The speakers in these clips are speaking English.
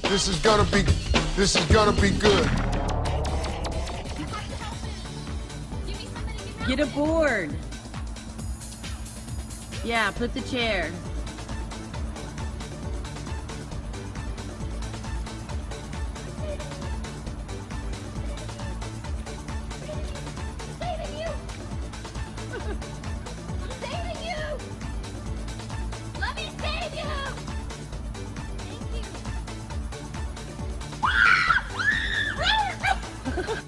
This is gonna be good. Get a board. Yeah, put the chair. Saving you! I'm saving you! Let me save you! Thank you.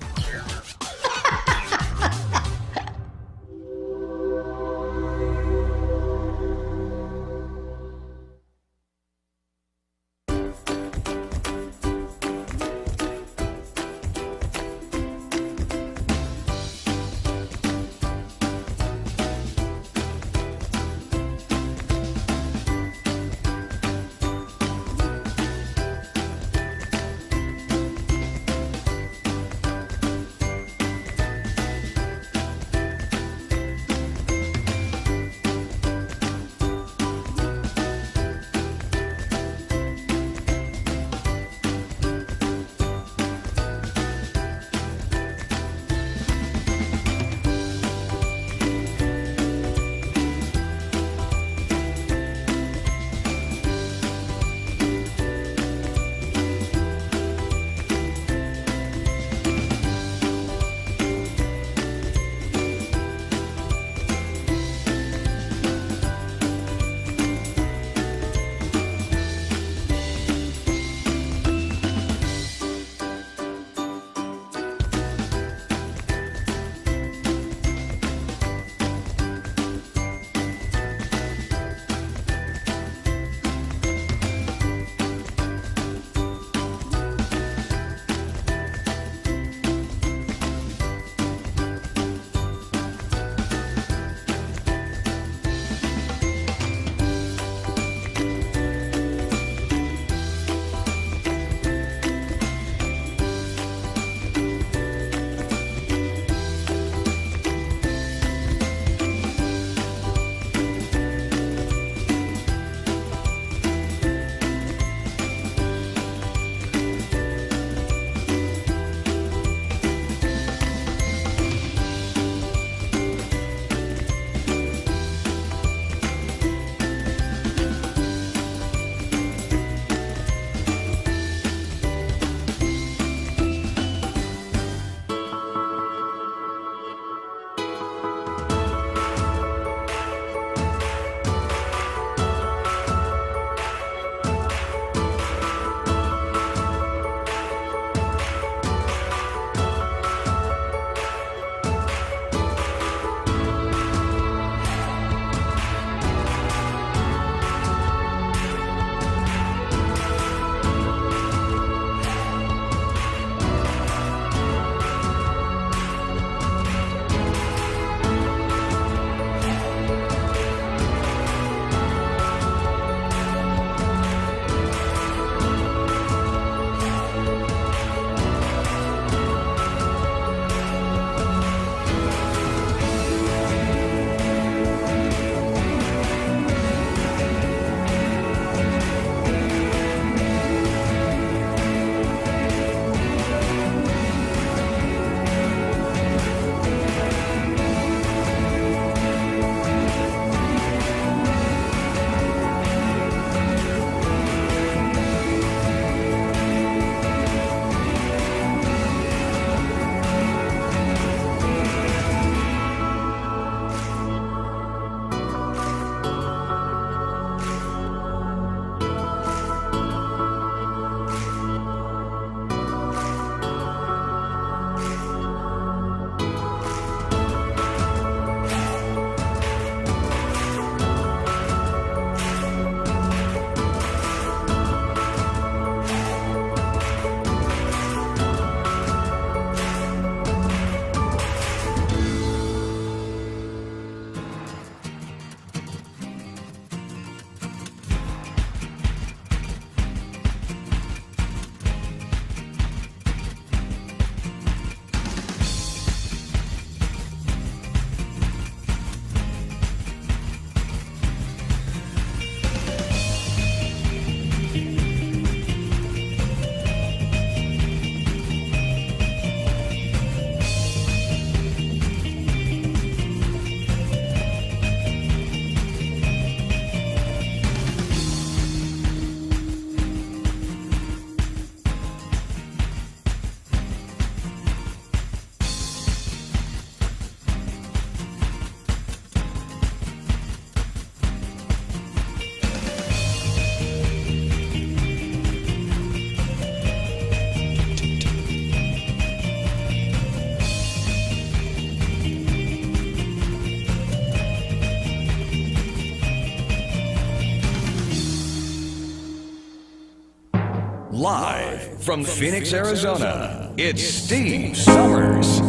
Live from Phoenix, Arizona, it's Steve Summers.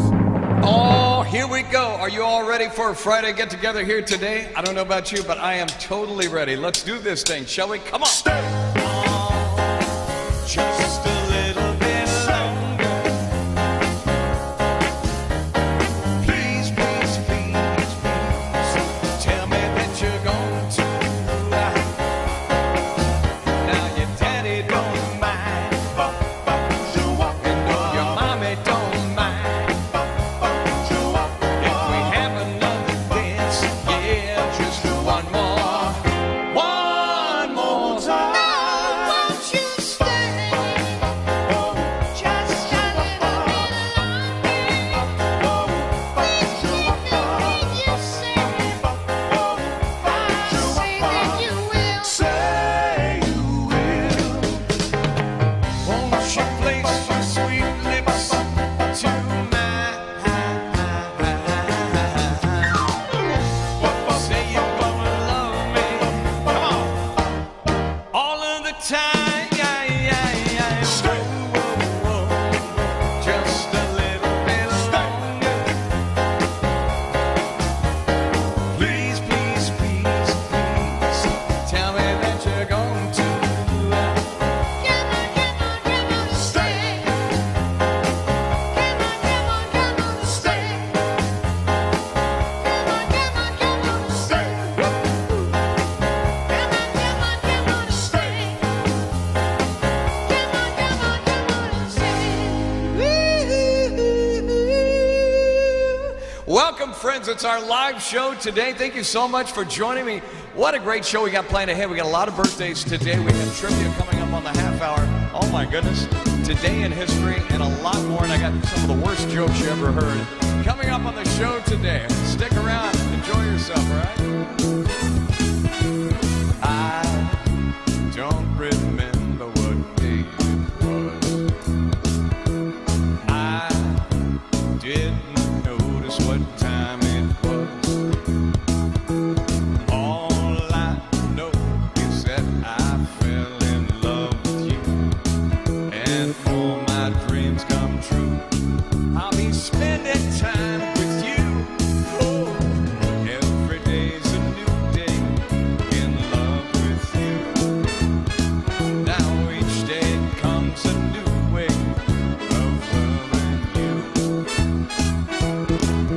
Oh, here we go. Are you all ready for a Friday get-together here today? I don't know about you, but I am totally ready. Let's do this thing, shall we? Come on. Stay on just a little bit longer. Please, please, please, please, tell me that you're going to. Now your daddy don't mind, and no, your mommy don't mind. If we have another dance, yeah, just one more time. Won't you stay just a little bit longer? Please, you say, I say that you will. Won't you place your sweet lips to mine? Say you're gonna love me, come on, all of the time. Just a little bit longer. Please, please, please, please, tell me that you're going to. Come on, stay. Come on, stay. Come on, stay. Welcome, friends. It's our live show today. Thank you so much for joining me. What a great show we got planned ahead. We got a lot of birthdays today. We have trivia coming up on the half hour. Oh, my goodness. Today in history and a lot more. And I got some of the worst jokes you ever heard coming up on the show today. Stick around. Enjoy yourself, all right? I don't remember what day it was. I didn't notice what time it was. All I know is that I fell in love with you, and all my dreams come true. I'll be spending time with you. Every day's a new day in love with you. Now each day comes a new way of loving you.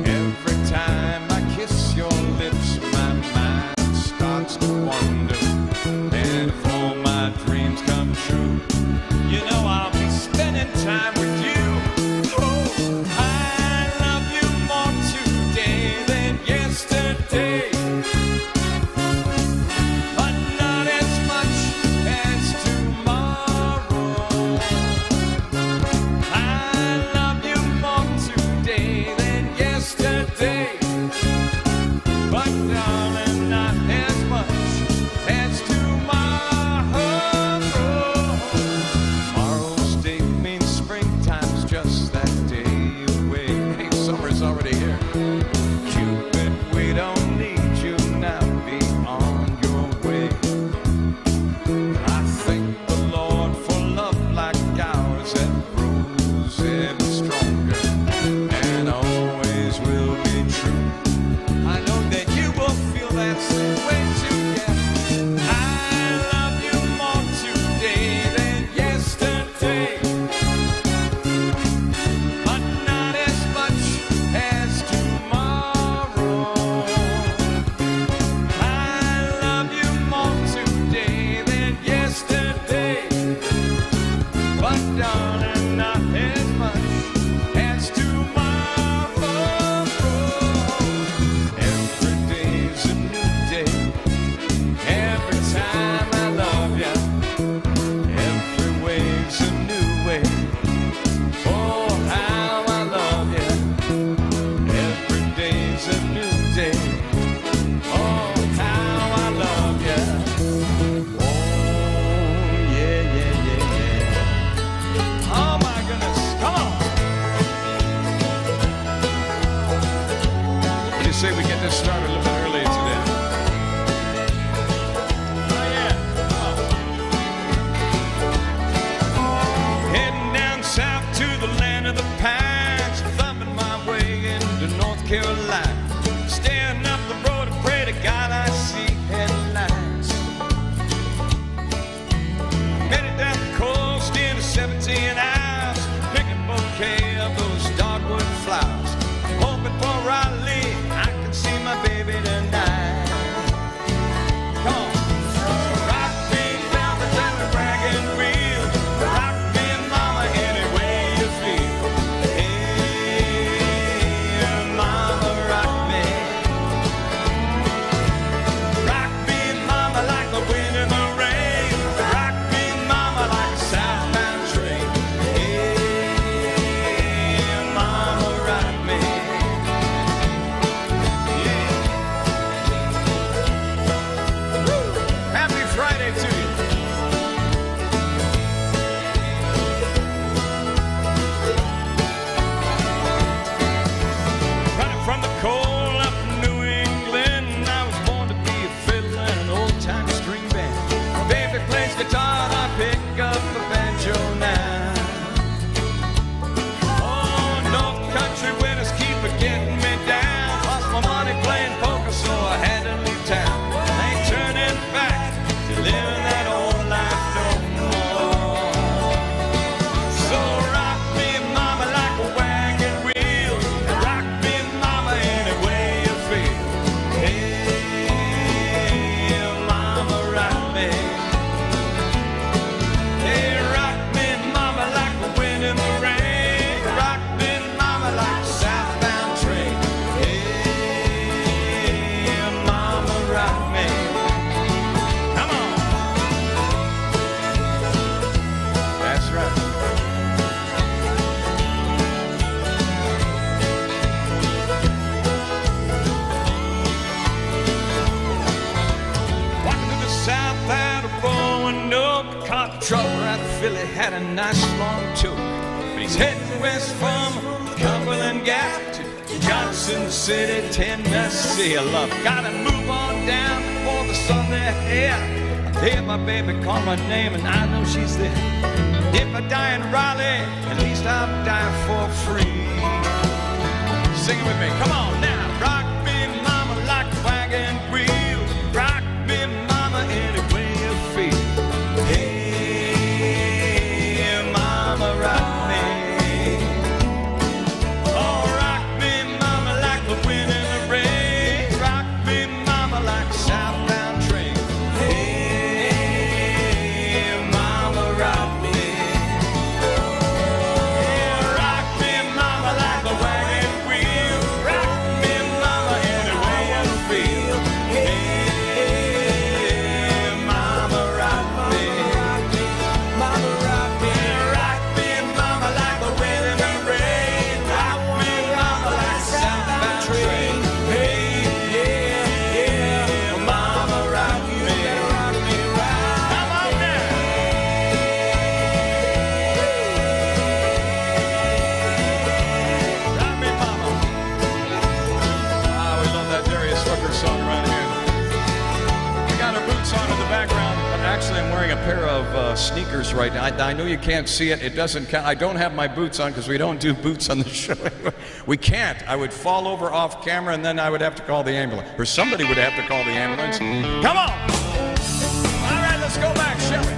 Every time I kiss your lips, my mind starts to wander. And if all my dreams come true, you know I'll be spending time with you. Oh, I love you more today than yesterday, but not as much as tomorrow. I love you more today than yesterday, but darling, not as much as tomorrow. 17 hours, picking bouquet of those dogwood flowers. Hoping for Raleigh, I can see my baby tonight. Come on. Rock me, velvet, and a bragging wheel. Rock me, mama, any way you feel. Hey, mama, rock me. Rock me, mama, like the wind in the rain. Rock me, mama, like a southbound train. Hey, mama, rock me. Yeah. Woo. Happy Friday to you. Running from the cold up in New England, I was born to be a fiddler in an old-time string band. Baby plays guitar and I pick up a banjo now. Oh, North Country winners keep getting me down. Lost my money playing poker, so I had to leave town. Ain't turning back to living that old life no more. So rock me, mama, like a wagon wheel. Rock me, mama, any way you feel. Hey, mama, rock me. Hey, rock me, mama, like the wind in the rain. Rock me, mama, like a southbound train. Hey, mama, rock me. Come on. That's right. Walking to the south out of Roanoke, caught trouble at Philly, had a nice long toke. But he's heading west from Cumberland Gap to Johnson City, Tennessee. I love, gotta move on down before the sun there. Yeah, I hear my baby call my name and I know she's there. If I die in Raleigh, at least I'll die for free. Sing it with me, come on now. Rock me, mama, like a wagon wheel. Rock me, mama, any way you feel. Hey, mama, rock me. Oh, rock me, mama, like the wind in the rain. Rock me, mama, like a southbound train. Hey, mama, rock me. Yeah, rock me, mama, like a wagon wheel. Rock me, mama, any way you feel. Hey, mama, rock me. Mama, rock me. Rock me, mama, like the wind in the rain. Rock me, mama, like a southbound train. Hey, yeah, mama, rock me. Come on now. Rock me, mama. Ah, we love that Darius Rucker song right here. We got our boots on in the background, but actually I'm wearing a pair of sneakers right now. I know you can't see it. It doesn't count. I don't have my boots on because we don't do boots on the show. We can't. I would fall over off camera and then I would have to call the ambulance. Or somebody would have to call the ambulance. Come on! All right, let's go back, shall we?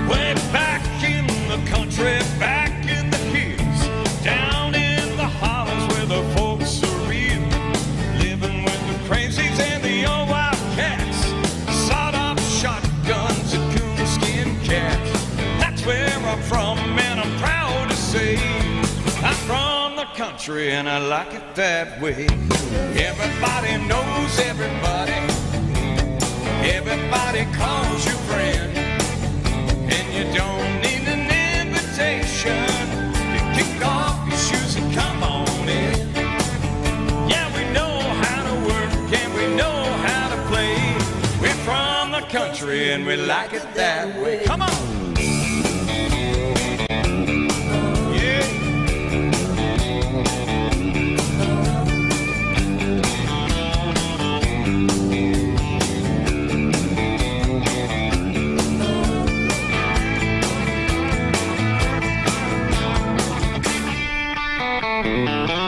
Way back in the country, back in the hills, down in the hollows where the folks are real, living with the crazies and the old wildcats, sawed-off shotguns and coonskin cats. That's where I'm from, and I'm proud to say I'm from the country, and I like it that way. Everybody knows everybody. Everybody calls you friend. And you don't need an invitation. You kick off your shoes and come on in. Yeah, we know how to work and we know how to play. We're from the country and we like it that way. Come on! Yeah.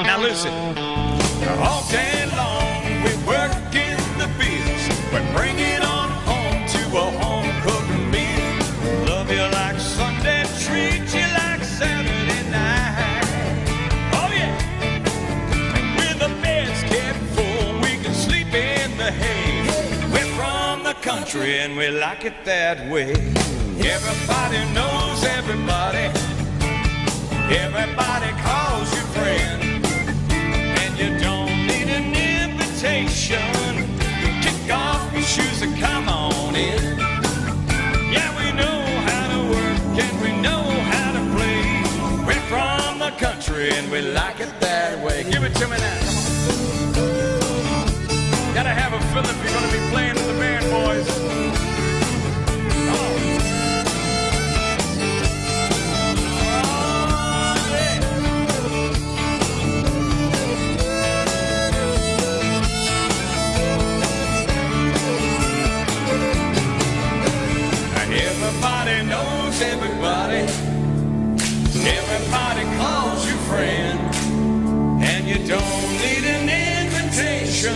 Now listen, all day long we work in the fields. We bring it on home to a home country, and we like it that way. Everybody knows everybody. Everybody calls you friend. And you don't need an invitation. Kick off your shoes and come on in. Yeah, we know how to work and we know how to play. We're from the country and we like it that way. Give it to me now. Come on. Gotta have a fill if you're gonna be playing in the band, boys. Come on. Oh, yeah. Everybody knows everybody. Everybody calls you friend. And you don't need an invitation.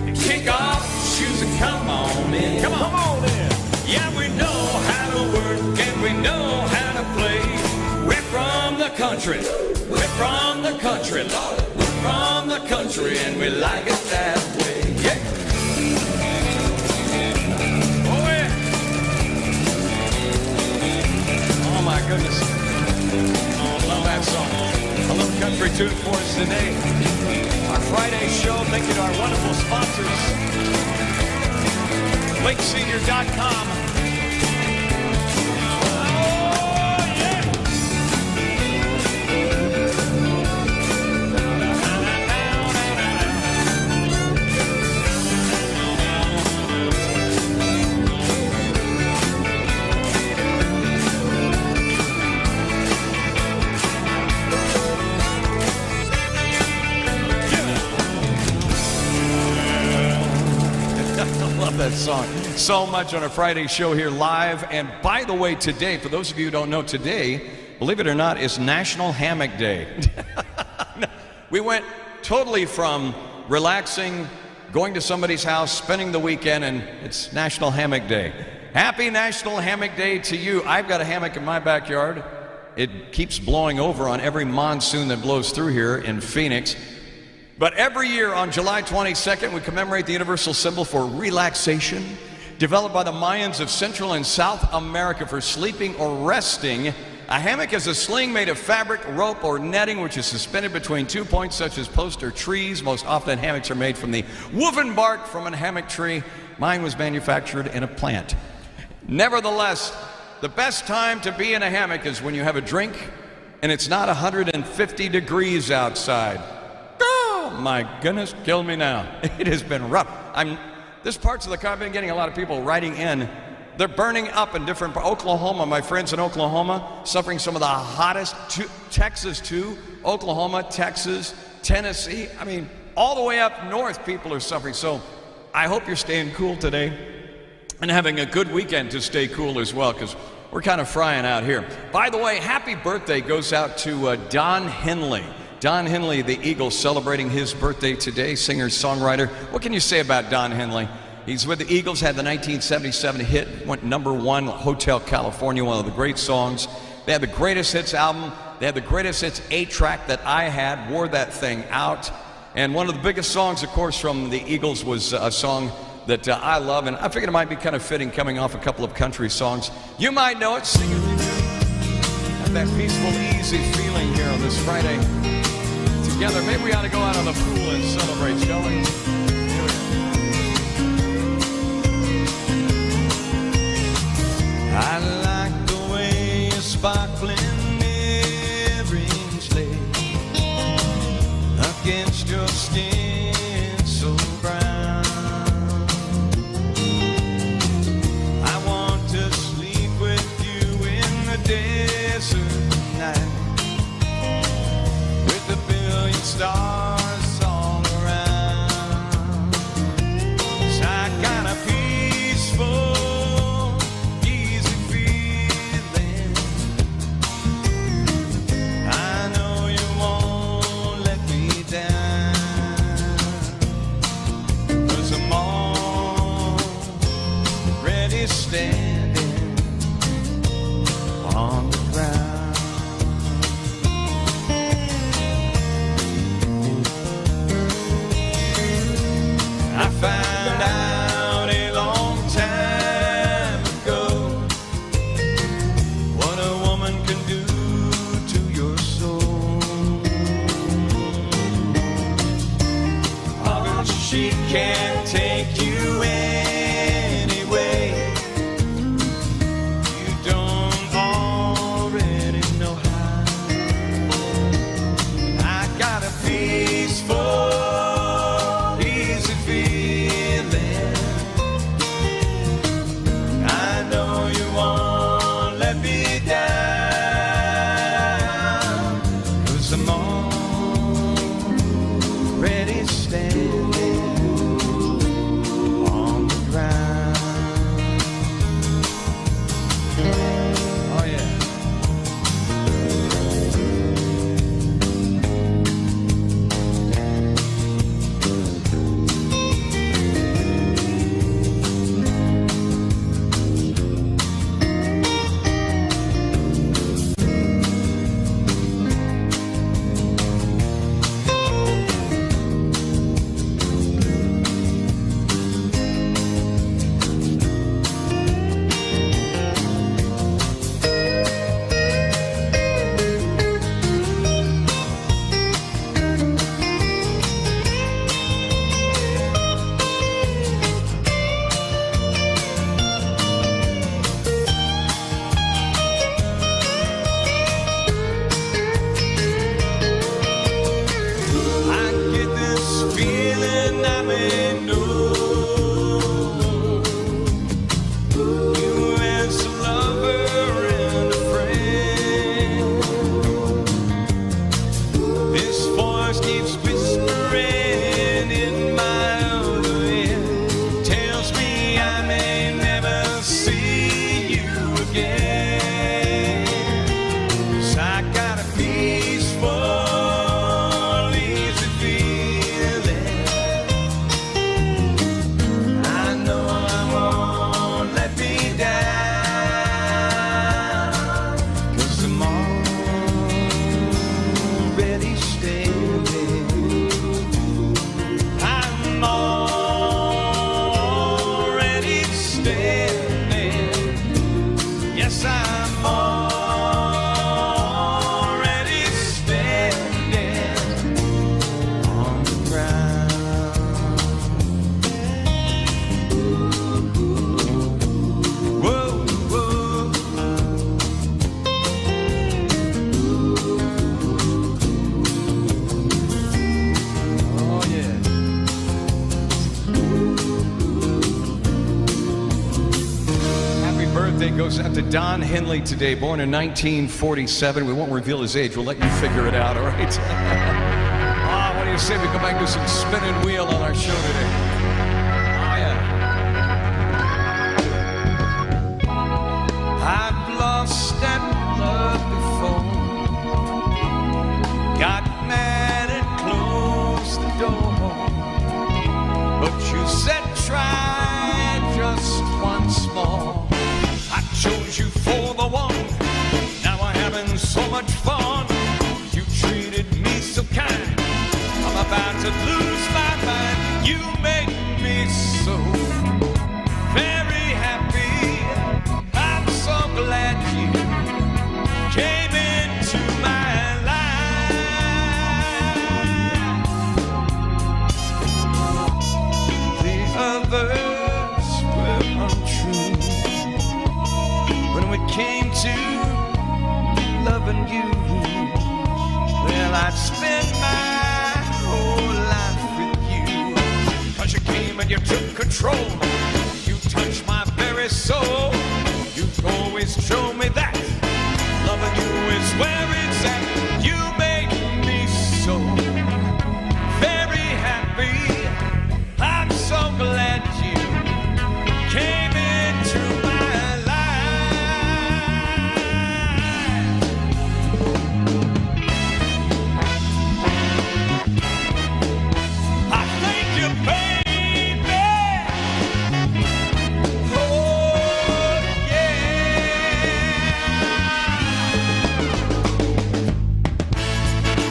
You kick off your shoes and come on in. Come on in. Yeah, we know how to work and we know how to play. We're from the country. We're from the country, Lord. We're from the country and we like it that way. Yeah. Oh my goodness. Oh, love that song. A little country tune for us today. Our Friday show, thank you to our wonderful sponsors. LakeSenior.com. Oh, yeah. I love that song so much on a Friday show here live. And by the way, today, for those of you who don't know, today, believe it or not, is National Hammock Day. We went totally from relaxing, going to somebody's house, spending the weekend, and it's National Hammock Day. Happy National Hammock Day to you. I've got a hammock in my backyard. It keeps blowing over on every monsoon that blows through here in Phoenix. But every year on July 22nd, we commemorate the universal symbol for relaxation, developed by the Mayans of Central and South America for sleeping or resting. A hammock is a sling made of fabric, rope, or netting which is suspended between 2 points such as posts or trees. Most often hammocks are made from the woven bark from a hammock tree. Mine was manufactured in a plant. Nevertheless, the best time to be in a hammock is when you have a drink and it's not 150 degrees outside. Oh my goodness, kill me now. It has been rough. This parts of the country, I've been getting a lot of people writing in. They're burning up in different Oklahoma. My friends in Oklahoma suffering some of the hottest. Texas too. Oklahoma, Texas, Tennessee. I mean, all the way up north, people are suffering. So I hope you're staying cool today and having a good weekend to stay cool as well, because we're kind of frying out here. By the way, happy birthday goes out to Don Henley. Don Henley, the Eagles, celebrating his birthday today, singer, songwriter. What can you say about Don Henley? He's with the Eagles, had the 1977 hit, went #1, Hotel California, one of the great songs. They had the Greatest Hits album. They had the Greatest Hits 8-track that I had, wore that thing out. And one of the biggest songs, of course, from the Eagles was a song that I love, and I figured it might be kind of fitting coming off a couple of country songs. You might know it, sing it. Have that peaceful, easy feeling here on this Friday. Together, maybe we ought to go out on the pool and celebrate, shall we? Here we go. I like the way your sparkling earrings lay against your skin so brown. I want to sleep with you in the desert night, with a billion stars all around. birthday goes out to Don Henley today, born in 1947. We won't reveal his age. We'll let you figure it out, all right? What do you say we come back and do some spinning wheel on our show today? Oh, yeah. I've lost that love before. Got mad and closed the door. But you said try just once more. I chose you for the one. Now we're having so much fun. You treated me so kind. I'm about to lose my mind. You make me so very happy. I'm so glad you came into my life. The others were untrue. When we came to loving you, well, I'd spend my whole life with you. 'Cause you came and you took control. You touched my very soul. You've always shown me that loving you is where it's at. You make me so very happy. I'm so glad you came into my life. I thank you, baby. Oh, yeah.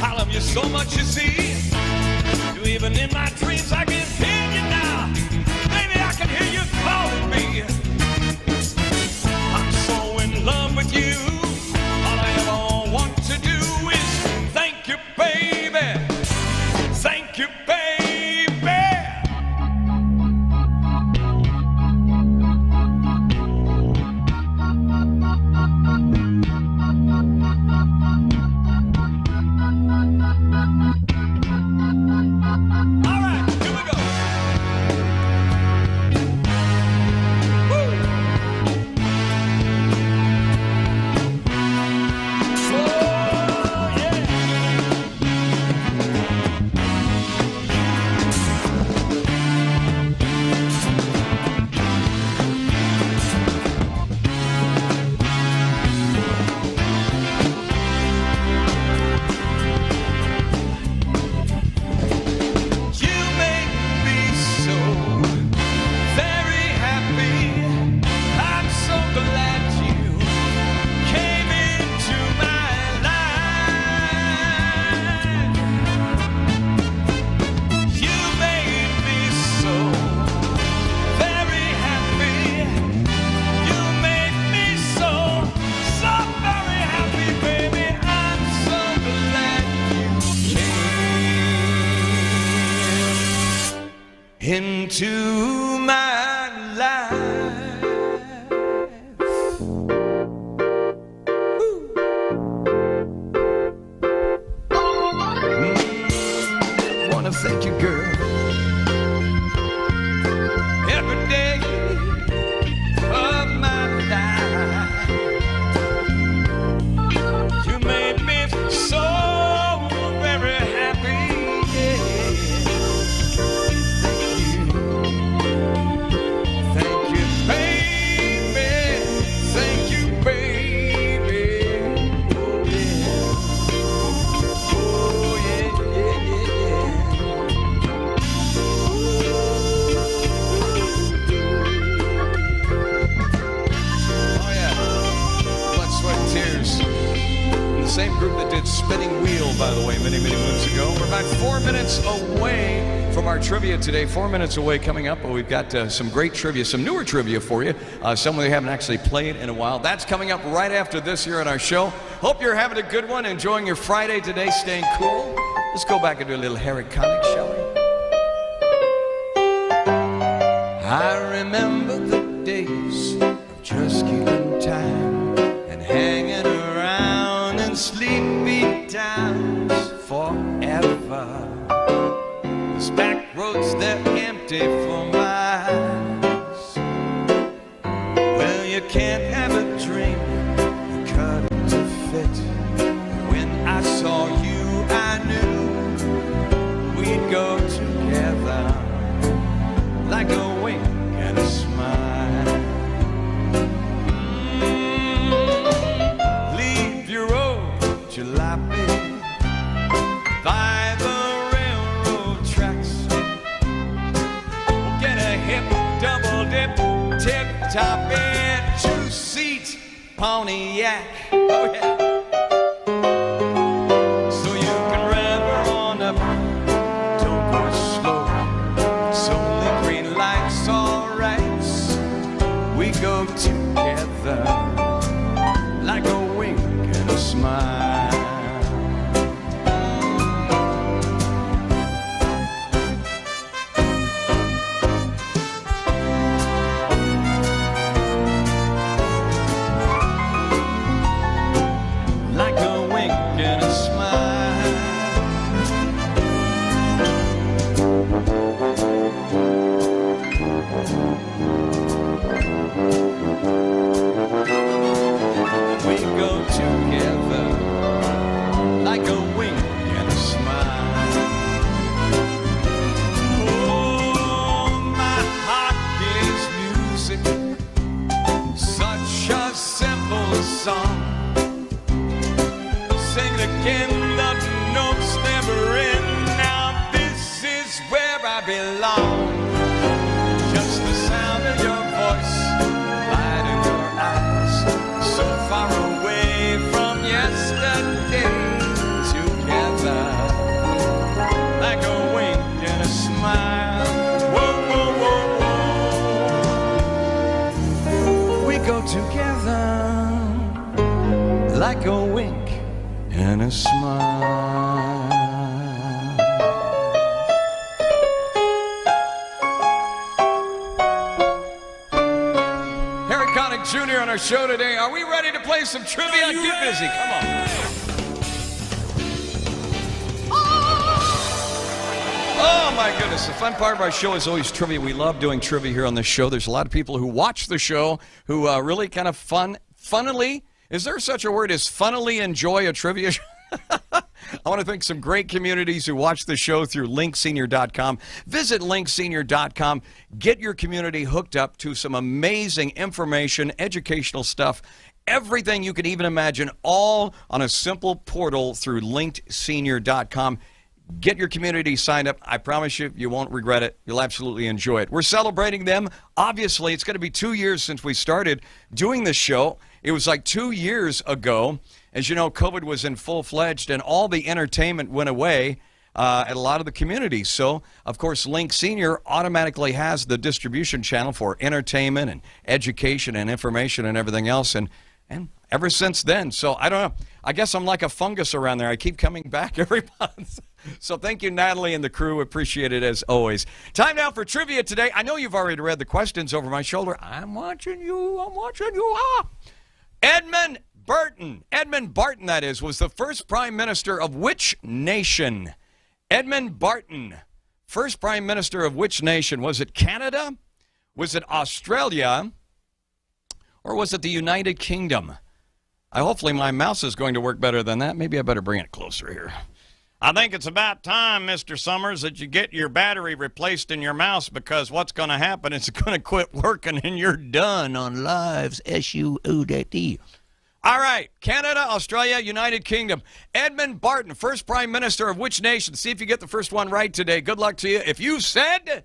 I love you so much, you see. You even in my dreams, I can hear you now. Baby, I can hear you calling me. I'm so in love with you. All I ever want to do is thank you, baby. Thank you, baby. All right, here we go. Woo! Oh, yeah. You make me so very happy. I'm so glad you came into my life. You made me so very happy. You made me so very happy, baby. I'm so glad you came into my life. Wanna thank you, girl, every day of my life. You made me so very happy. Yeah. Thank you, baby. Thank you, baby. Oh, yeah. Oh, yeah, yeah, yeah, yeah. Oh, yeah. Blood, sweat, and tears. The same group that did Spinning Wheel, by the way, many, many moons ago. We're about 4 minutes away from our trivia today. 4 minutes away coming up. But we've got some great trivia, some newer trivia for you. Some we haven't actually played in a while. That's coming up right after this here on our show. Hope you're having a good one, enjoying your Friday today, staying cool. Let's go back and do a little Harry Connick, shall we? I remember the days of just keeping time and hanging around in sleepy towns forever. Those back roads, they're empty for miles. Well, you can't have a dream, you cut to fit. When I saw you, I knew we'd go together, like a wink and a smile. Leave your old jalopy by the railroad tracks. Get a hip, double dip, tip-top and two-seat Pontiac. Oh, yeah. So you can rev her on up, don't go slow. It's only green lights, all right. We go together, like a wink and a smile. Like a wink and a smile. We go together, like a wink and a smile. Oh, my heart gives music, such a simple song. Sing it again, the notes never end. Now this is where I belong. Just the sound of your voice, light in your eyes, so far away from yesterday. Together, like a wink and a smile. Whoa, whoa, whoa, whoa. We go together, like a wink and a smile. Harry Connick Jr. on our show today. Are we ready to play some trivia? Get busy. Come on. Oh, my goodness. The fun part of our show is always trivia. We love doing trivia here on this show. There's a lot of people who watch the show who really kind of funnily, is there such a word as funnily enjoy a trivia show? I want to thank some great communities who watch the show through linksenior.com. Visit linksenior.com. Get your community hooked up to some amazing information, educational stuff, everything you can even imagine, all on a simple portal through linksenior.com. Get your community signed up. I promise you, you won't regret it. You'll absolutely enjoy it. We're celebrating them. Obviously, it's going to be 2 years since we started doing this show. It was like 2 years ago. As you know, COVID was in full-fledged, and all the entertainment went away at a lot of the communities. So, of course, Link Senior automatically has the distribution channel for entertainment and education and information and everything else. And ever since then, so I don't know. I guess I'm like a fungus around there. I keep coming back every month. So thank you, Natalie and the crew. Appreciate it as always. Time now for trivia today. I know you've already read the questions over my shoulder. I'm watching you. I'm watching you. Edmund Barton, that is, was the first prime minister of which nation? Edmund Barton, first prime minister of which nation? Was it Canada? Was it Australia? Or was it the United Kingdom? Hopefully my mouse is going to work better than that. Maybe I better bring it closer here. I think it's about time, Mr. Summers, that you get your battery replaced in your mouse, because what's going to happen is it's going to quit working and you're done on Lives, S-U-O-D. All right, Canada, Australia, United Kingdom. Edmund Barton, first prime minister of which nation? See if you get the first one right today. Good luck to you. If you said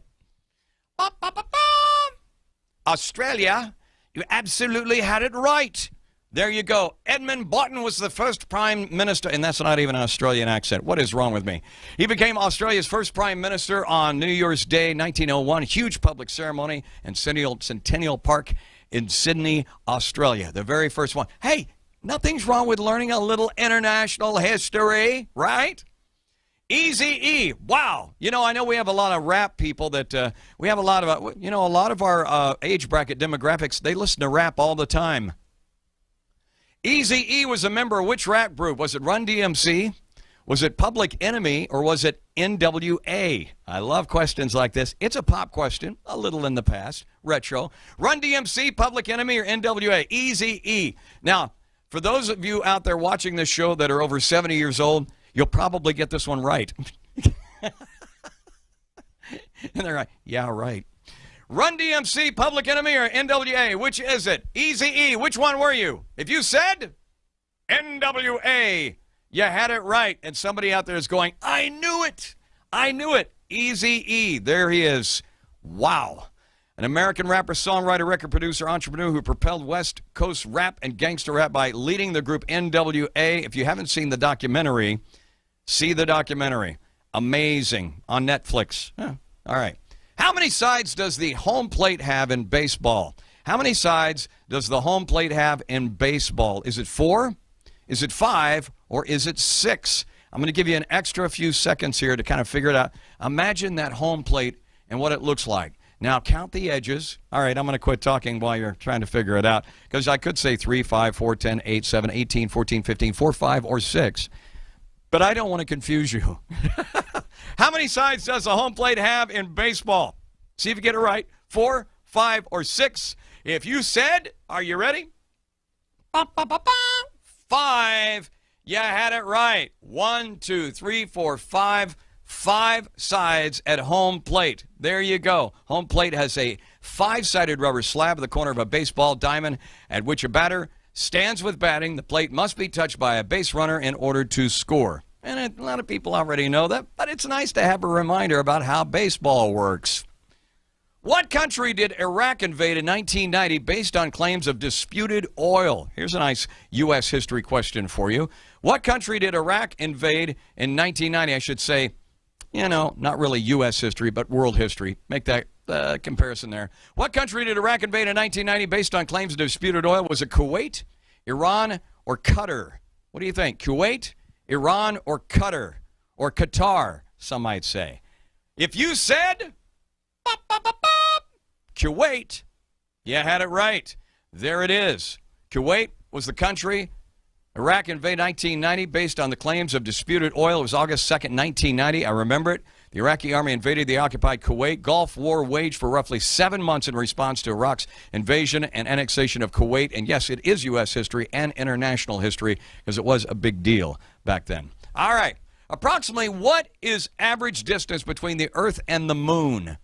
Australia, you absolutely had it right. There you go. Edmund Barton was the first prime minister, and that's not even an Australian accent. What is wrong with me? He became Australia's first prime minister on New Year's Day, 1901. Huge public ceremony in Centennial Park in Sydney, Australia. The very first one. Hey, nothing's wrong with learning a little international history, right? Eazy-E. Wow. You know, I know we have a lot of rap people that we have a lot of, a lot of our age bracket demographics, they listen to rap all the time. Eazy-E was a member of which rap group? Was it Run DMC? Was it Public Enemy or was it NWA? I love questions like this. It's a pop question, a little in the past, retro. Run DMC, Public Enemy, or NWA? Easy-E. Now, for those of you out there watching this show that are over 70 years old, you'll probably get this one right. And they're like, yeah, right. Run DMC, Public Enemy, or NWA? Which is it? Easy-E. Which one were you? If you said NWA, you had it right. And somebody out there is going, I knew it. I knew it. Easy-E. There he is. Wow. An American rapper, songwriter, record producer, entrepreneur who propelled West Coast rap and gangster rap by leading the group NWA. If you haven't seen the documentary, see the documentary. Amazing. On Netflix. Huh. All right. How many sides does the home plate have in baseball? How many sides does the home plate have in baseball? Is it 4? Is it 5? Or is it 6? I'm going to give you an extra few seconds here to kind of figure it out. Imagine that home plate and what it looks like. Now, count the edges. All right, I'm going to quit talking while you're trying to figure it out, because I could say 3, 5, 4, 10, 8, 7, 18, 14, 15, 4, 5, or 6. But I don't want to confuse you. How many sides does a home plate have in baseball? See if you get it right. 4, 5, or 6. If you said, are you ready? 5. You had it right. 1, 2, 3, 4, 5. 5 sides at home plate. There you go. Home plate has a 5-sided rubber slab at the corner of a baseball diamond at which a batter stands with batting. The plate must be touched by a base runner in order to score. And a lot of people already know that, but it's nice to have a reminder about how baseball works. What country did Iraq invade in 1990 based on claims of disputed oil? Here's a nice U.S. history question for you. What country did Iraq invade in 1990? I should say, you know, not really U.S. history, but world history. Make that comparison there. What country did Iraq invade in 1990 based on claims of disputed oil? Was it Kuwait, Iran, or Qatar? What do you think? Kuwait, Iran, or Qatar? Or Qatar, some might say. If you said Kuwait, you had it right. There it is. Kuwait was the country. Iraq invaded 1990 based on the claims of disputed oil. It was August 2nd, 1990. I remember it. The Iraqi army invaded the occupied Kuwait. Gulf War waged for roughly 7 months in response to Iraq's invasion and annexation of Kuwait. And yes, it is U.S. history and international history because it was a big deal back then. All right. Approximately what is average distance between the Earth and the Moon?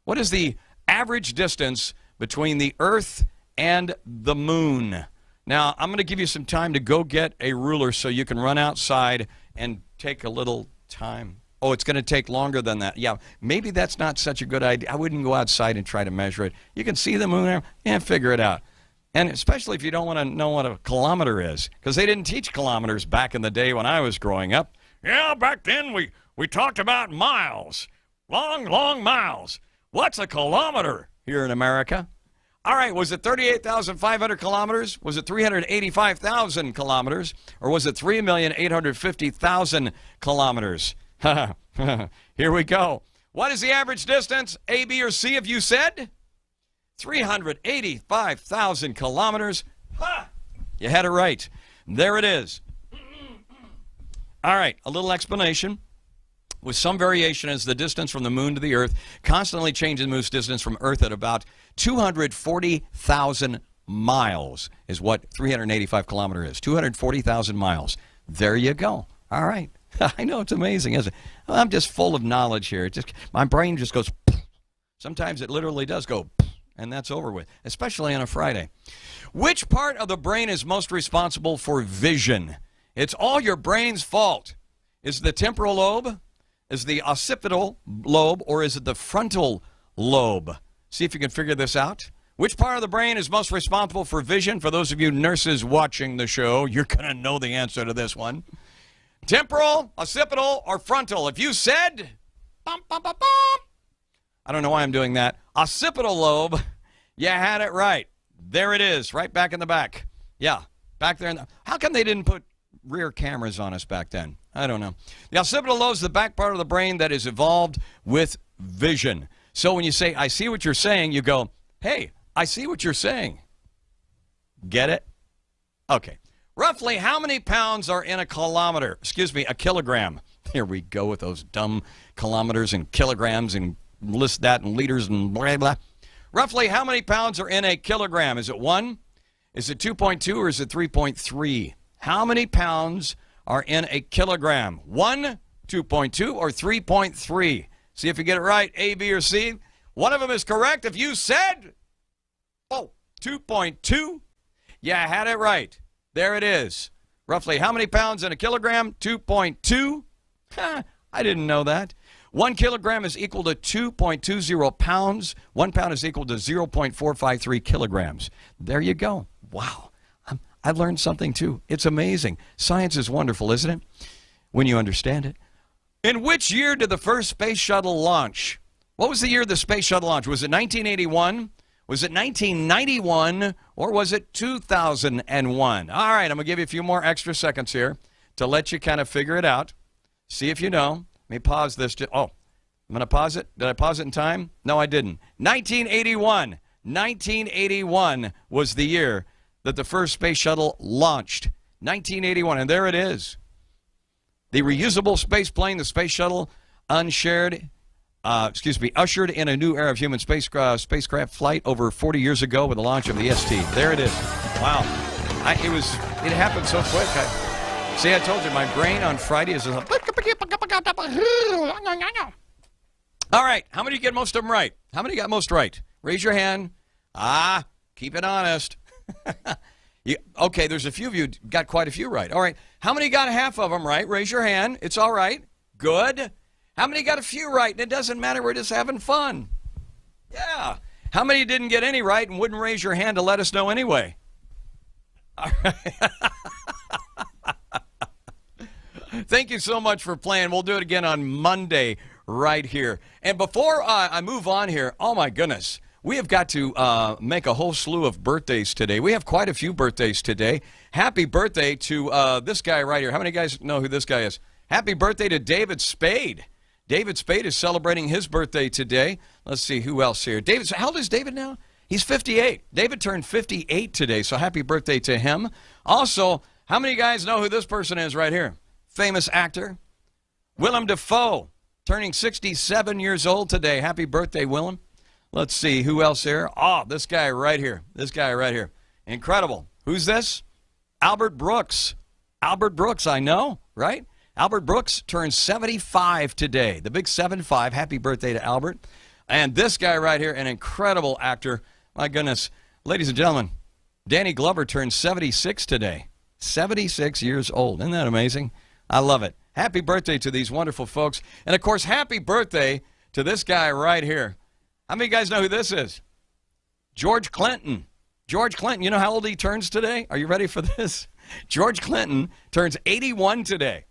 What is the average distance between the Earth and the Moon? Now, I'm going to give you some time to go get a ruler so you can run outside and take a little time. Oh, it's going to take longer than that. Yeah, maybe that's not such a good idea. I wouldn't go outside and try to measure it. You can see the moon and figure it out. And especially if you don't want to know what a kilometer is, because they didn't teach kilometers back in the day when I was growing up. Yeah, back then we talked about miles. Long, long miles. What's a kilometer here in America? All right, was it 38,500 kilometers? Was it 385,000 kilometers? Or was it 3,850,000 kilometers? Here we go. What is the average distance, A, B, or C, if you said? 385,000 kilometers. Ha! You had it right. There it is. All right, a little explanation. With some variation as the distance from the moon to the Earth constantly changes. Moon's distance from Earth at about 240,000 miles is what 385 kilometers is. 240,000 miles. There you go. All right. I know it's amazing, isn't it? I'm just full of knowledge here. My brain just goes. Sometimes it literally does go, and that's over with, especially on a Friday. Which part of the brain is most responsible for vision? It's all your brain's fault. Is it the temporal lobe? Is the occipital lobe, or is it the frontal lobe? See if you can figure this out. Which part of the brain is most responsible for vision? For those of you nurses watching the show, you're going to know the answer to this one. Temporal, occipital, or frontal? If you said, I don't know why I'm doing that, occipital lobe, you had it right. There it is, right back in the back. Yeah, back there. How come they didn't put rear cameras on us back then? I don't know. The occipital lobe is the back part of the brain that is evolved with vision. So when you say, I see what you're saying, you go, hey, I see what you're saying. Get it? Okay. Roughly how many pounds are in a kilometer? Excuse me, a kilogram. Here we go with those dumb kilometers and kilograms and list that and liters and blah, blah. Roughly how many pounds are in a kilogram? Is it 1? Is it 2.2 or is it 3.3? How many pounds are in a kilogram? 1, 2.2, or 3.3? See if you get it right, A, B, or C. One of them is correct. If you said, 2.2, you had it right. There it is. Roughly how many pounds in a kilogram? 2.2. I didn't know that. 1 kilogram is equal to 2.20 pounds. 1 pound is equal to 0.453 kilograms. There you go. Wow. I learned something too. It's amazing. Science is wonderful, isn't it? When you understand it. In which year did the first space shuttle launch? What was the year the space shuttle launched? Was it 1981? Was it 1991? Or was it 2001? All right, I'm going to give you a few more extra seconds here to let you kind of figure it out. See if you know. Let me pause this. I'm going to pause it. Did I pause it in time? No, I didn't. 1981. 1981 was the year that the first space shuttle launched. 1981, and there it is. The reusable space plane, the space shuttle, ushered in a new era of human spacecraft flight over 40 years ago with the launch of the ST. There it is. Wow. It happened so quick. I told you, my brain on Friday is... All right, how many get most of them right? How many got most right? Raise your hand. Keep it honest. Okay, there's a few of you got quite a few right. All right, how many got half of them right? Raise your hand. It's all right. Good. How many got a few right? And it doesn't matter. We're just having fun. Yeah. How many didn't get any right and wouldn't raise your hand to let us know anyway? All right. Thank you so much for playing. We'll do it again on Monday right here. And before I move on here, oh my goodness, we have got to make a whole slew of birthdays today. We have quite a few birthdays today. Happy birthday to this guy right here. How many guys know who this guy is? Happy birthday to David Spade. David Spade is celebrating his birthday today. Let's see who else here. David, how old is David now? He's 58. David turned 58 today, so happy birthday to him. Also, how many guys know who this person is right here? Famous actor, Willem Dafoe, turning 67 years old today. Happy birthday, Willem. Let's see, who else here? Oh, this guy right here. This guy right here. Incredible. Who's this? Albert Brooks. Albert Brooks, I know, right? Albert Brooks turns 75 today. The big 75. Happy birthday to Albert. And this guy right here, an incredible actor. My goodness. Ladies and gentlemen, Danny Glover turns 76 today. 76 years old. Isn't that amazing? I love it. Happy birthday to these wonderful folks. And, of course, happy birthday to this guy right here. How many of you guys know who this is? George Clinton. George Clinton. You know how old he turns today? Are you ready for this? George Clinton turns 81 today.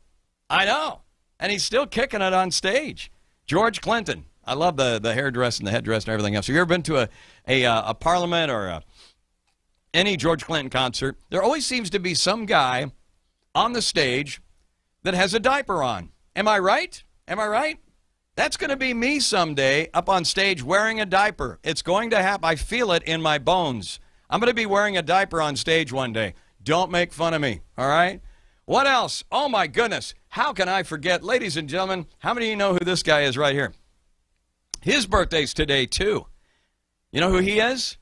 I know. And he's still kicking it on stage. George Clinton. I love the hairdress and the headdress and everything else. Have you ever been to a Parliament or any George Clinton concert? There always seems to be some guy on the stage that has a diaper on. Am I right? Am I right? That's going to be me someday up on stage wearing a diaper. It's going to happen. I feel it in my bones. I'm going to be wearing a diaper on stage one day. Don't make fun of me, all right? What else? Oh, my goodness. How can I forget? Ladies and gentlemen, how many of you know who this guy is right here? His birthday's today, too. You know who he is?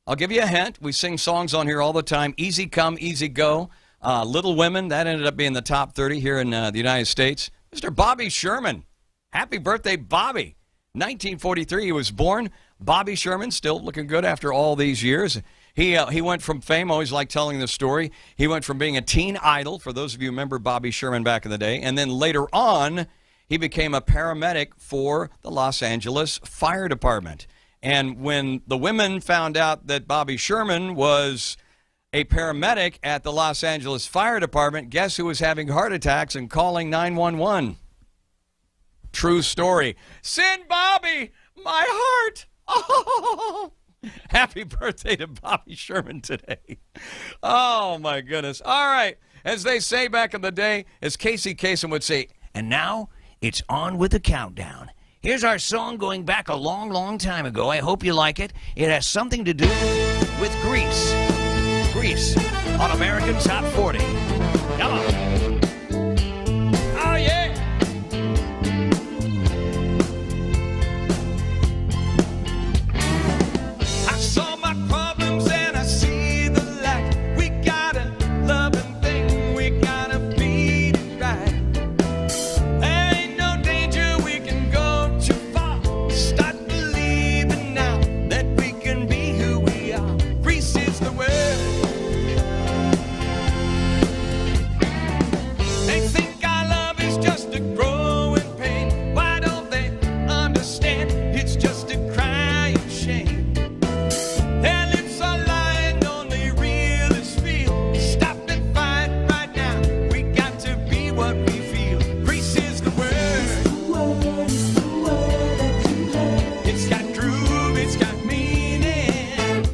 I'll give you a hint. We sing songs on here all the time. Easy Come, Easy Go. Little Women, that ended up being the top 30 here in the United States. Mr. Bobby Sherman. Happy birthday, Bobby. 1943 he was born. Bobby Sherman, still looking good after all these years. He went from fame, always like telling this story. He went from being a teen idol, for those of you who remember Bobby Sherman back in the day, and then later on, he became a paramedic for the Los Angeles Fire Department. And when the women found out that Bobby Sherman was a paramedic at the Los Angeles Fire Department, guess who was having heart attacks and calling 911? True story. Send Bobby my heart. Oh, happy birthday to Bobby Sherman today. Oh, my goodness. All right. As they say back in the day, as Casey Kasem would say, and now it's on with the countdown. Here's our song going back a long, long time ago. I hope you like it. It has something to do with Greece. Grease on American Top 40. Come on. Oh, yeah. I saw my problems and I see the light. We got a loving thing, we gotta beat it right. There ain't no danger, we can go too far. Start believing now that we can be who we are. Grease is the word. They think our love is just a growing pain. Why don't they understand it's just a crying shame? Their lips are lying, only real is feel. Stop and fight right now. We got to be what we feel. Grease is the word. It's got groove, it's got meaning.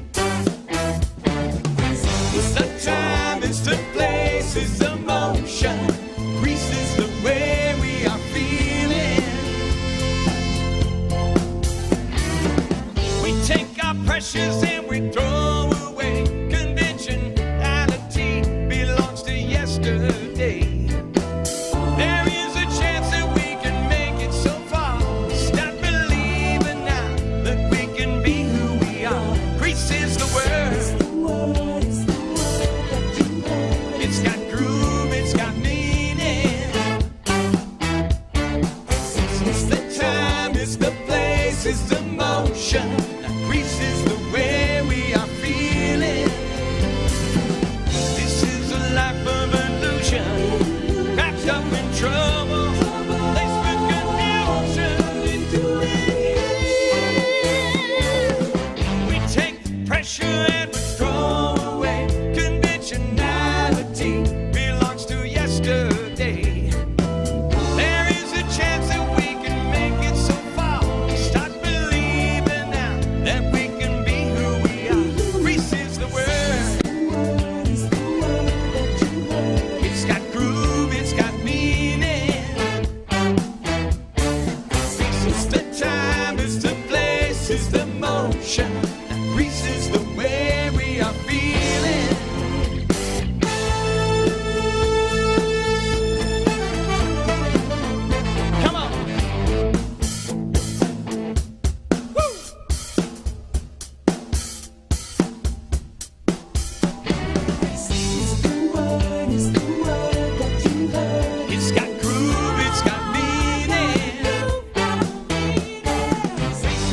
It's the time, it's the place, it's the motion. Grease is the way we are feeling. We take our pressures and we throw away. Conventionality belongs to yesterday. There is a chance that we can make it so far. Start believing now that we can be who we are. Grease is the word. It's got groove, it's got meaning. It's the time, it's the place, it's the motion. Grease is the way we are feeling. This is a life of illusion, wrapped up in trouble, laced with confusion. We take pressure and we throw away. Conventionality belongs to yesterday. There is a chance that we can make it so far. Start believing now that we can be who we are. Grease is the word. It's got groove, it's got meaning. It's the time, it's the place, it's the motion. Grease is the way we are feeling. Come on. Woo! It's got groove, it's got meaning.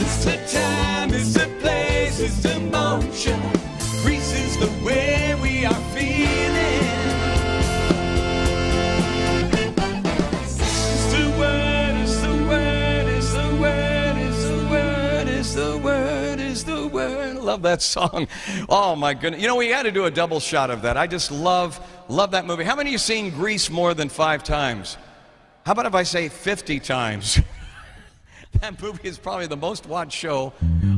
It's the time, it's the place, it's the motion. Grease is the way we are feeling. It's the word, it's the word, it's the word, it's the word, it's the word, it's the word. I love that song. Oh my goodness. You know, we had to do a double shot of that. I just love that movie. How many of you seen Grease more than 5 times? How about if I say 50 times? That movie is probably the most watched show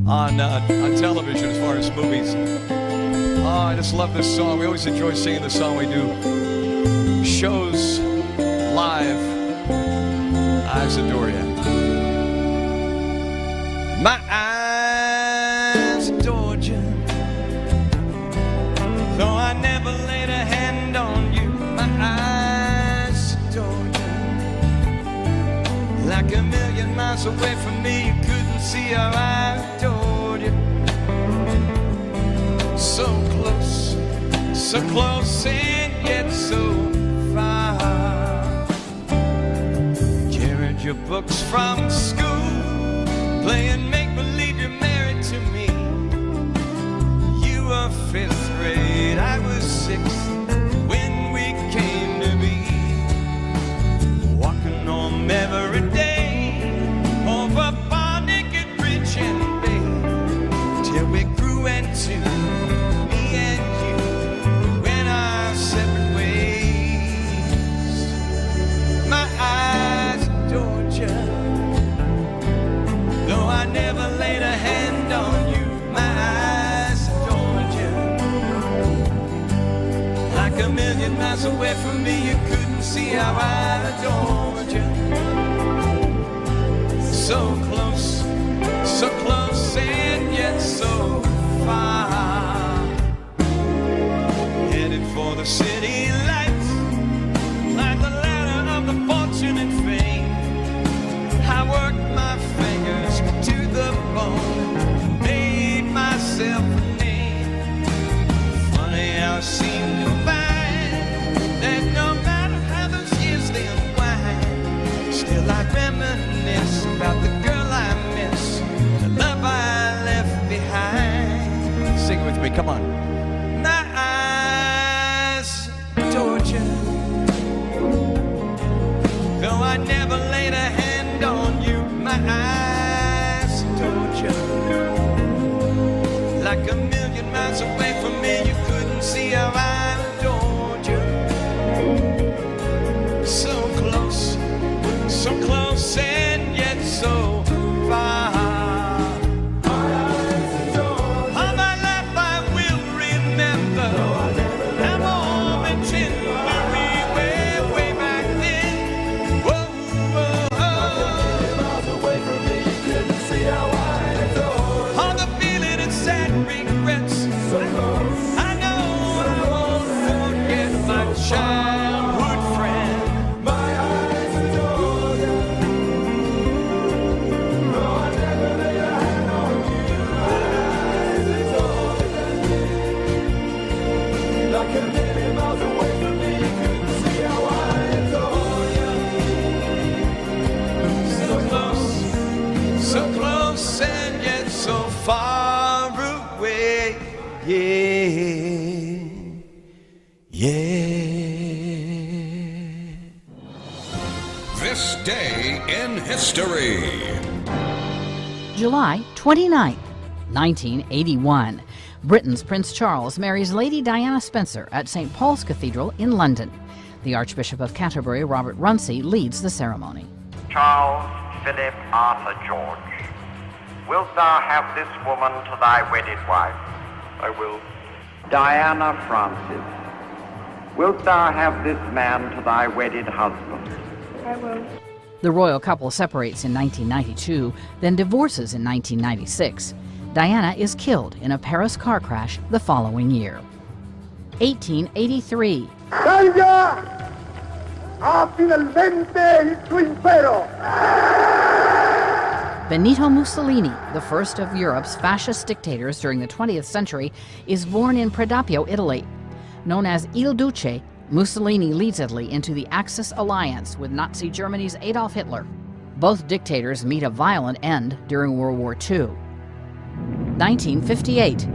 on television as far as movies. Oh, I just love this song. We always enjoy singing the song. We do shows live. I just adore you. My eyes adored you, though I never laid a hand on you. My eyes adored you. Like a million miles away from me, you couldn't see how I adored you. So close and yet so far. Carried your books from school, playing make-believe you're married to me. You were 5th grade, I was 6th when we came to be. Walking home every day over Bar Naked Bridge and Bay, till we grew into me and you went our separate ways. My eyes adored you, though I never laid a hand on you. My eyes adored you. Like a million miles away from me, you couldn't see how I adored you. So close and yet so far. the city lights, like the ladder of the fortune and fame. I worked my fingers to the bone, made myself a name. Funny how I seem to find that no matter how those years they unwind, still I reminisce about the girl I miss, the love I left behind. Sing it with me, come on. My eyes adored you, though I never laid a hand on you. My eyes adored you, like a million miles away from me. You couldn't see how I adored you. So close and yet so far. Childhood friend, my eyes adore you. No, I never lay a hand on you. My eyes adore you. Like a million miles away from me, you couldn't see how I adore you. So close and yet so far away. Yeah. This day in history. July 29th, 1981. Britain's Prince Charles marries Lady Diana Spencer at St. Paul's Cathedral in London. The Archbishop of Canterbury, Robert Runcie, leads the ceremony. Charles Philip Arthur George, wilt thou have this woman to thy wedded wife? I will. Diana Francis, wilt thou have this man to thy wedded husband? I will. The royal couple separates in 1992, then divorces in 1996. Diana is killed in a Paris car crash the following year. 1883. Salga a finalmente il suo impero. Benito Mussolini, the first of Europe's fascist dictators during the 20th century, is born in Predappio, Italy. Known as Il Duce, Mussolini leads Italy into the Axis alliance with Nazi Germany's Adolf Hitler. Both dictators meet a violent end during World War II. 1958.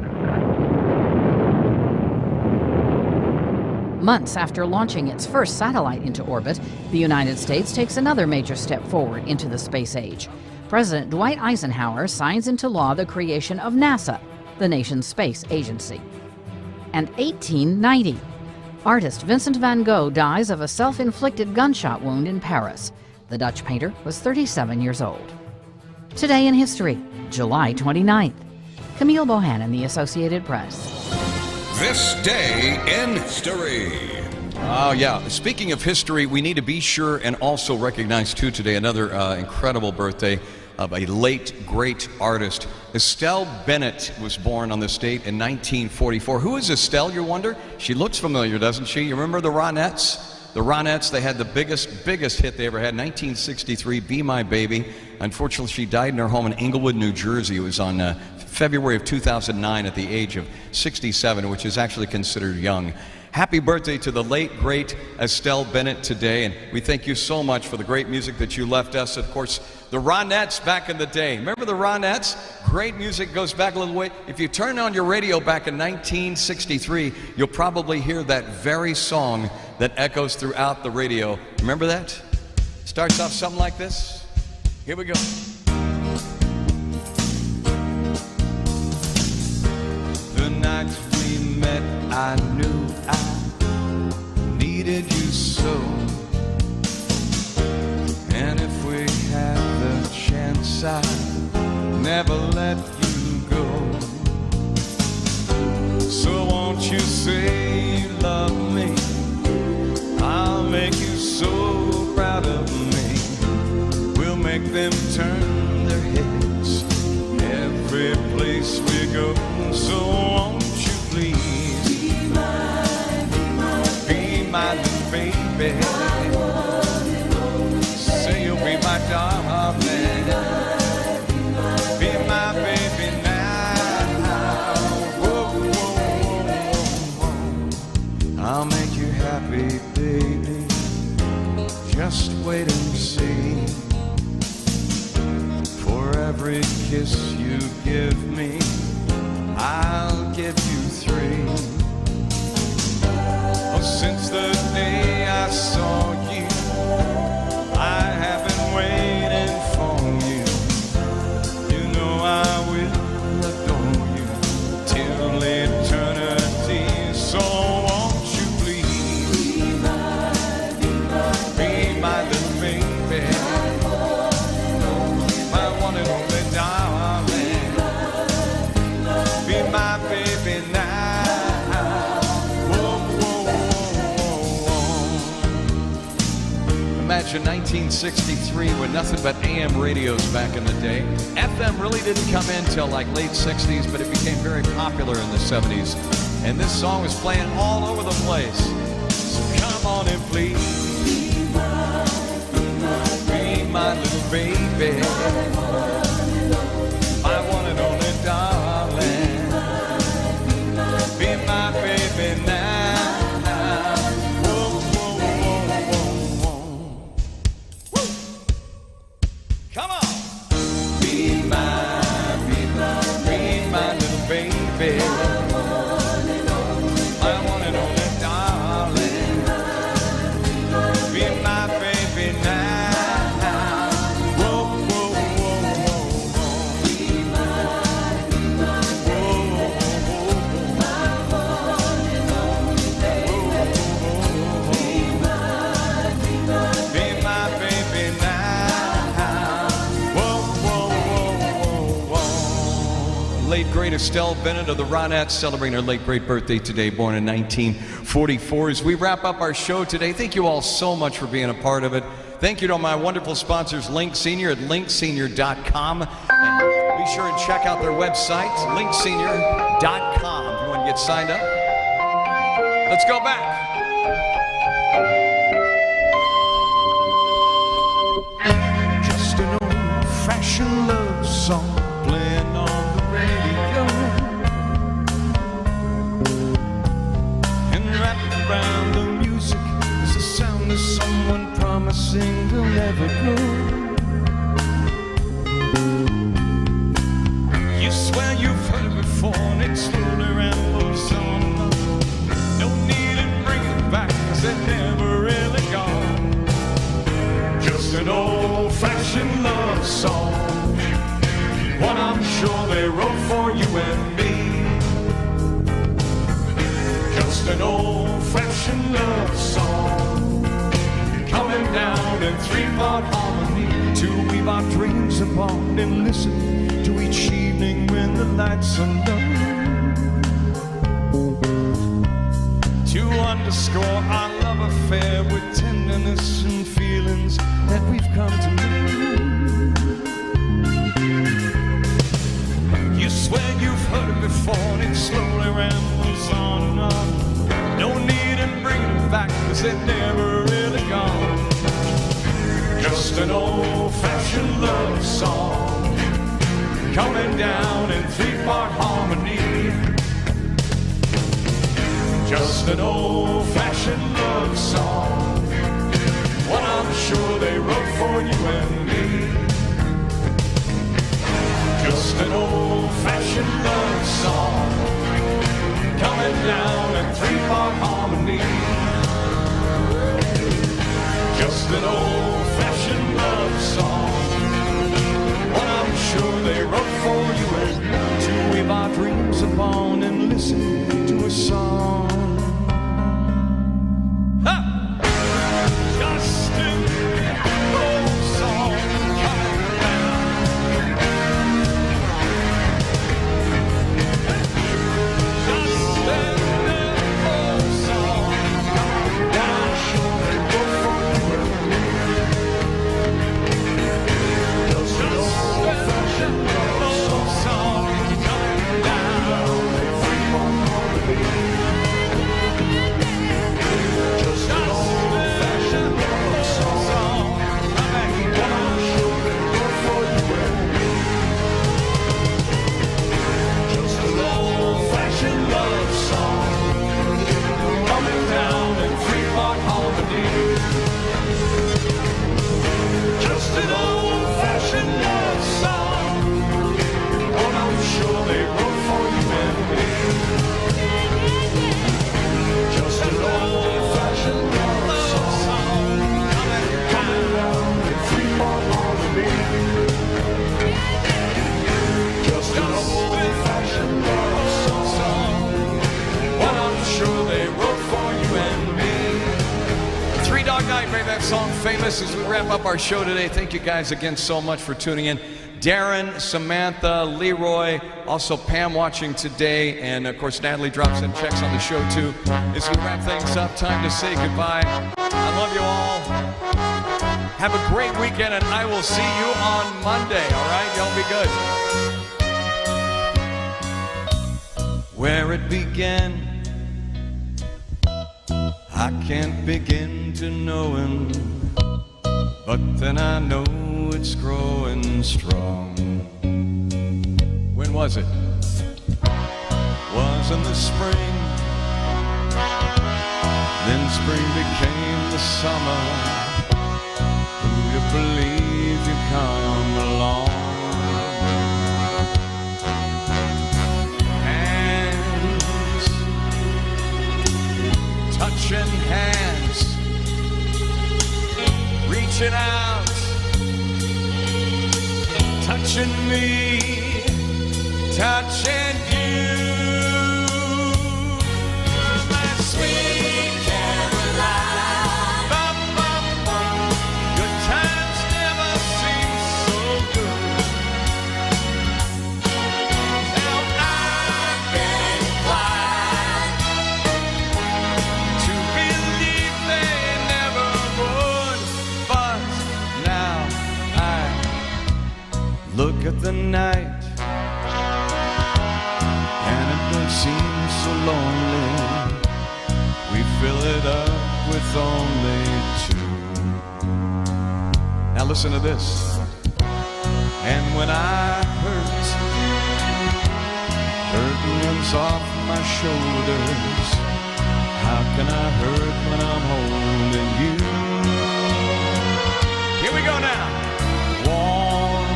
Months after launching its first satellite into orbit, the United States takes another major step forward into the space age. President Dwight Eisenhower signs into law the creation of NASA, the nation's space agency. And 1890. Artist Vincent van Gogh dies of a self-inflicted gunshot wound in Paris. The Dutch painter was 37 years old. Today in history, July 29th. Camille Bohannon, The Associated Press. This day in history. Oh, yeah. Speaking of history, we need to be sure and also recognize, too, today another incredible birthday of a late, great artist. Estelle Bennett was born on this date in 1944. Who is Estelle, you wonder? She looks familiar, doesn't she? You remember the Ronettes? The Ronettes, they had the biggest hit they ever had, 1963, Be My Baby. Unfortunately, she died in her home in Englewood, New Jersey. It was on February of 2009 at the age of 67, which is actually considered young. Happy birthday to the late, great Estelle Bennett today, and we thank you so much for the great music that you left us. Of course, the Ronettes back in the day. Remember the Ronettes? Great music, goes back a little way. If you turn on your radio back in 1963, you'll probably hear that very song that echoes throughout the radio. Remember that? Starts off something like this. Here we go. The night we met, I knew I needed you so. And if we had the chance, I'd never let you go. So won't you say you love me? I'll make you so proud of me. We'll make them turn their heads every place we go. So won't you please be my baby. Say you'll be my darling. Be my baby now. Whoa, whoa, whoa. I'll make you happy, baby. Just wait and see. For every kiss you give me, I'll give you 3. Oh, since the day I saw you, I have been waiting for you. You know I will adore you till eternity. So won't you please be my little baby, my one and only darling. Be my baby now. Whoa, whoa, whoa, whoa. Imagine 1963 when nothing but AM radios back in the day. FM really didn't come in till like late 60s, but it became very popular in the 70s. And this song was playing all over the place. So come on and please be my little baby, my one and only darling. Be my baby now. Whoa, whoa, whoa, whoa, whoa. Come on. Be my little baby, my one and only darling. Be my baby now. Whoa, whoa, whoa, whoa, whoa. Be my baby now. Whoa, whoa, whoa, whoa, whoa. Late great Estelle Bennett of the Ronettes celebrating her late great birthday today, born in 1944. As we wrap up our show today, thank you all so much for being a part of it. Thank you to my wonderful sponsors, Link Senior at linksenior.com. And be sure and check out their website, linksenior.com, if you want to get signed up. Let's go back. Just an old-fashioned love song playing on the radio, and wrapped around the music is the sound of someone promising they'll never go. You swear you've heard it before, and it slowly rambles on. No need to bring it back, 'cause they're never really gone. Just an old-fashioned love song, one I'm sure they wrote for you and me. Just an old-fashioned love song, coming down in 3-part harmony, to weave our dreams apart and listen to each evening when the lights are low. To underscore our love affair with tenderness and feelings that we've come to know. You swear you've heard it before, and it slowly rambles on and on. No need in bringing it back, 'cause they're never really gone. Just an old-fashioned love song, coming down in 3-part harmony. Just an old-fashioned love song, one I'm sure they wrote for you and me. Just an old-fashioned love song, coming down in 3-part harmony. Just an old-fashioned love song, one I'm sure they wrote for you and me, to weave our dreams upon and listen to a song. Just an old song coming down. Just an old song coming down. Just an old song coming down. song famous as we wrap up our show today. Thank you guys again so much for tuning in. Darren, Samantha, Leroy, also Pam watching today, and of course Natalie drops in checks on the show too. As we wrap things up, time to say goodbye. I love you all. Have a great weekend, and I will see you on Monday, all right? Y'all be good. Where it began, I can't begin to knowing, but then I know it's growing strong. When was it? Was in the spring. Then spring became the summer. Do you believe you come along? Hands, touching hands, reaching out, touching me, touching you, my sweet Caroline. Bum, bum, bum. Good times never seem so good. Now I've been inclined to believe they never would, but now I look at the night, and it don't seem so lonely. We fill it up with only two. Now listen to this. And when I hurt, burden runs off my shoulders. How can I hurt when I'm holding you? Here we go now. Warm,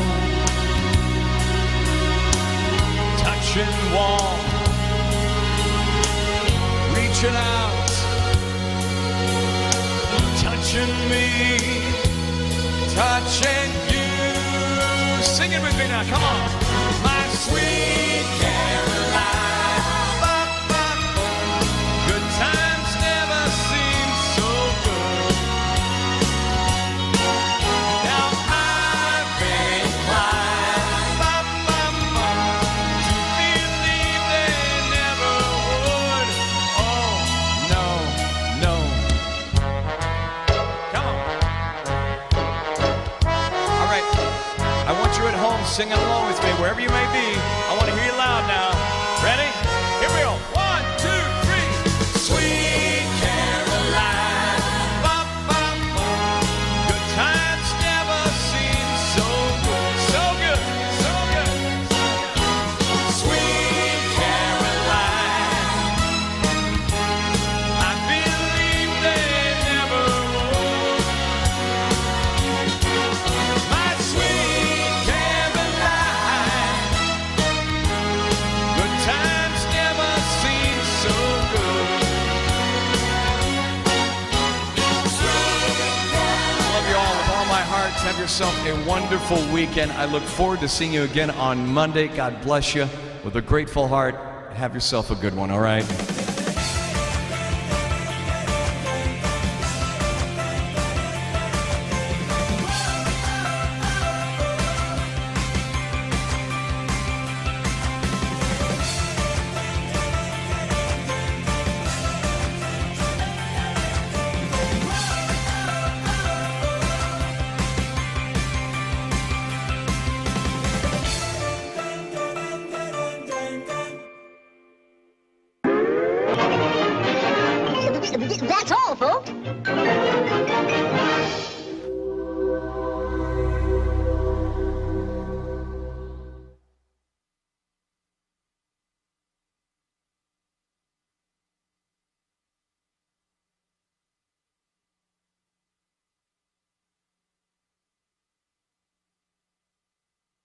touching warm, reaching out, touching me, touching you. Sing it with me now, come on. My sweet Caroline. Ba, ba, ba. Good times never seem so good. Now I've been inclined, ba, ba, ba, to believe they never would. Oh, no, no. Come on. All right. I want you at home singing along with me, wherever you may be. I want to hear you loud now. Ready? Here we go. 1, 2, 3. Sweet Caroline. Ba, ba, ba. Good times never seem so good. So good. So good. Sweet Caroline. I believe they never would. My sweet Caroline. Good times never seem so good. I love you all with all my heart. Have yourself a wonderful weekend. I look forward to seeing you again on Monday. God bless you. With a grateful heart, have yourself a good one, all right? That's all, folks.